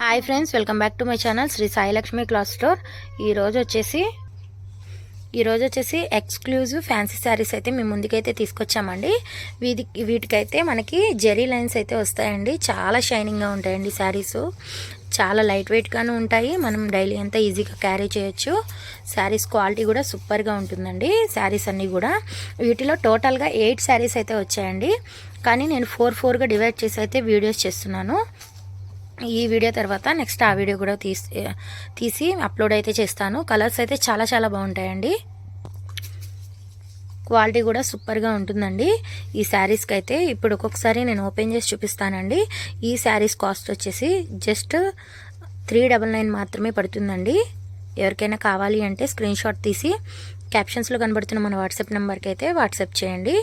Hi friends, welcome back to my channel Sri Sai Lakshmi cloth store. ఈరోజు వచ్చేసి exclusive fancy saris అయితే మేము ముందుకైతే తీసుకొచ్చామండి. వీటికైతే మనకి జెరీ లైన్స్ అయితే వస్తాయండి. చాలా షైనింగ్గా ఉంటాయండి శారీస్. చాలా లైట్ వెయిట్గాను ఉంటాయి. మనం డైలీ అంతా ఈజీగా క్యారీ చేయొచ్చు. శారీస్ క్వాలిటీ కూడా సూపర్గా ఉంటుందండి. శారీస్ అన్నీ కూడా వీటిలో టోటల్గా 8 శారీస్ అయితే వచ్చాయండి. కానీ నేను 4గా డివైడ్ చేసి అయితే వీడియోస్ చేస్తున్నాను. ఈ వీడియో తర్వాత నెక్స్ట్ ఆ వీడియో కూడా తీసి అప్లోడ్ అయితే చేస్తాను. కలర్స్ అయితే చాలా చాలా బాగుంటాయండి. క్వాలిటీ కూడా సూపర్గా ఉంటుందండి. ఈ శారీస్కి అయితే ఇప్పుడు ఒక్కొక్కసారి నేను ఓపెన్ చేసి చూపిస్తానండి. ఈ శారీస్ కాస్ట్ వచ్చేసి జస్ట్ 399 మాత్రమే పడుతుందండి. ఎవరికైనా కావాలి అంటే స్క్రీన్ షాట్ తీసి క్యాప్షన్స్లో కనబడుతున్న మన వాట్సాప్ నెంబర్కి అయితే వాట్సాప్ చేయండి.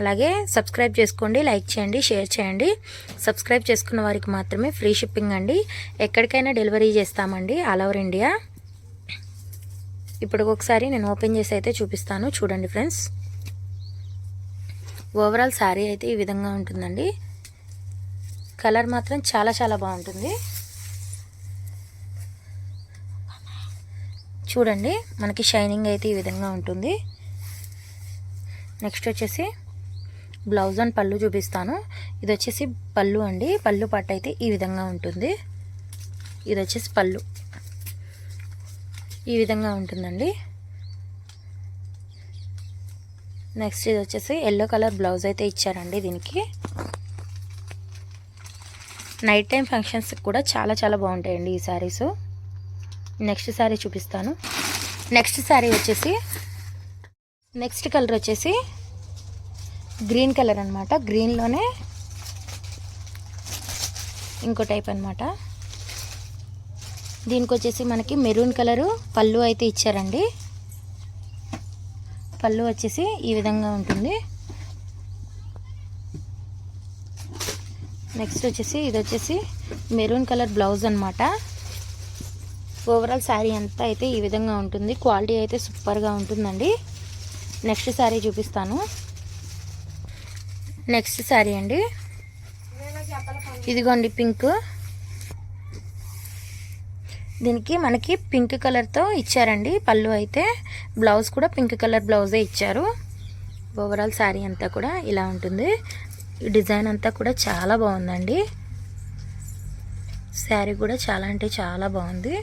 అలాగే సబ్స్క్రైబ్ చేసుకోండి, లైక్ చేయండి, షేర్ చేయండి. సబ్స్క్రైబ్ చేసుకున్న వారికి మాత్రమే ఫ్రీ షిప్పింగ్ అండి. ఎక్కడికైనా డెలివరీ చేస్తామండి, ఆల్ ఓవర్ ఇండియా. ఇప్పుడు ఒకసారి నేను ఓపెన్ చేసి అయితే చూపిస్తాను. చూడండి ఫ్రెండ్స్, ఓవరాల్ శారీ అయితే ఈ విధంగా ఉంటుందండి. కలర్ మాత్రం చాలా చాలా బాగుంటుంది. చూడండి, మనకి షైనింగ్ అయితే ఈ విధంగా ఉంటుంది. నెక్స్ట్ వచ్చేసి బ్లౌజ్ అండ్ పళ్ళు చూపిస్తాను. ఇది వచ్చేసి పళ్ళు అండి. పళ్ళు పట్టు అయితే ఈ విధంగా ఉంటుంది. ఇది వచ్చేసి పళ్ళు ఈ విధంగా ఉంటుందండి. నెక్స్ట్ ఇది వచ్చేసి ఎల్లో కలర్ బ్లౌజ్ అయితే ఇచ్చారండి. దీనికి నైట్ టైం ఫంక్షన్స్ కూడా చాలా చాలా బాగుంటాయండి ఈ శారీస్. నెక్స్ట్ శారీ చూపిస్తాను. నెక్స్ట్ శారీ వచ్చేసి నెక్స్ట్ కలర్ వచ్చేసి గ్రీన్ కలర్ అనమాట. గ్రీన్లోనే ఇంకో టైప్ అనమాట. దీనికి వచ్చేసి మనకి మెరూన్ కలరు పళ్ళు అయితే ఇచ్చారండి. పళ్ళు వచ్చేసి ఈ విధంగా ఉంటుంది. నెక్స్ట్ వచ్చేసి ఇది వచ్చేసి మెరూన్ కలర్ బ్లౌజ్ అనమాట. ఓవరాల్ శారీ అంతా అయితే ఈ విధంగా ఉంటుంది. క్వాలిటీ అయితే సూపర్గా ఉంటుందండి. నెక్స్ట్ శారీ చూపిస్తాను. నెక్స్ట్ శారీ అండి, ఇదిగోండి పింక్. దీనికి మనకి పింక్ కలర్తో ఇచ్చారండి పళ్ళు అయితే. బ్లౌజ్ కూడా పింక్ కలర్ బ్లౌజే ఇచ్చారు. ఓవరాల్ శారీ అంతా కూడా ఇలా ఉంటుంది. డిజైన్ అంతా కూడా చాలా బాగుందండి. శారీ కూడా చాలా అంటే చాలా బాగుంది.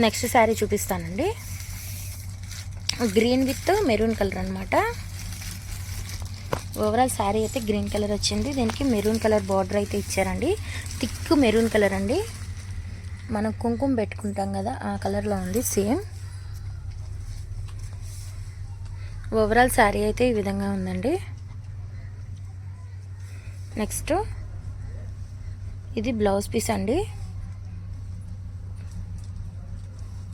నెక్స్ట్ శారీ చూపిస్తానండి. గ్రీన్ విత్ మెరూన్ కలర్ అనమాట. ఓవరాల్ శారీ అయితే గ్రీన్ కలర్ వచ్చింది. దీనికి మెరూన్ కలర్ బార్డర్ అయితే ఇచ్చారండి. థిక్ మెరూన్ కలర్ అండి. మనం కుంకుమ పెట్టుకుంటాం కదా, ఆ కలర్లో ఉంది సేమ్. ఓవరాల్ శారీ అయితే ఈ విధంగా ఉందండి. నెక్స్ట్ ఇది బ్లౌజ్ పీస్ అండి.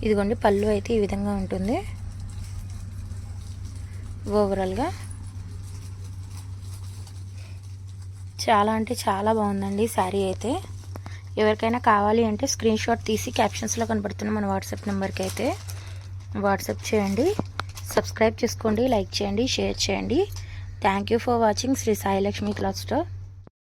ఇదిగోండి పళ్ళు అయితే ఈ విధంగా ఉంటుంది. ఓవరాల్గా చాలా అంటే చాలా బాగుందండి శారీ అయితే. ఎవరికైనా కావాలి అంటే స్క్రీన్ షాట్ తీసి క్యాప్షన్స్లో కనబడుతున్న మన వాట్సాప్ నెంబర్కి అయితే వాట్సాప్ చేయండి. సబ్స్క్రైబ్ చేసుకోండి, లైక్ చేయండి, షేర్ చేయండి. Thank you for watching Shri Sai Lakshmi cloth store.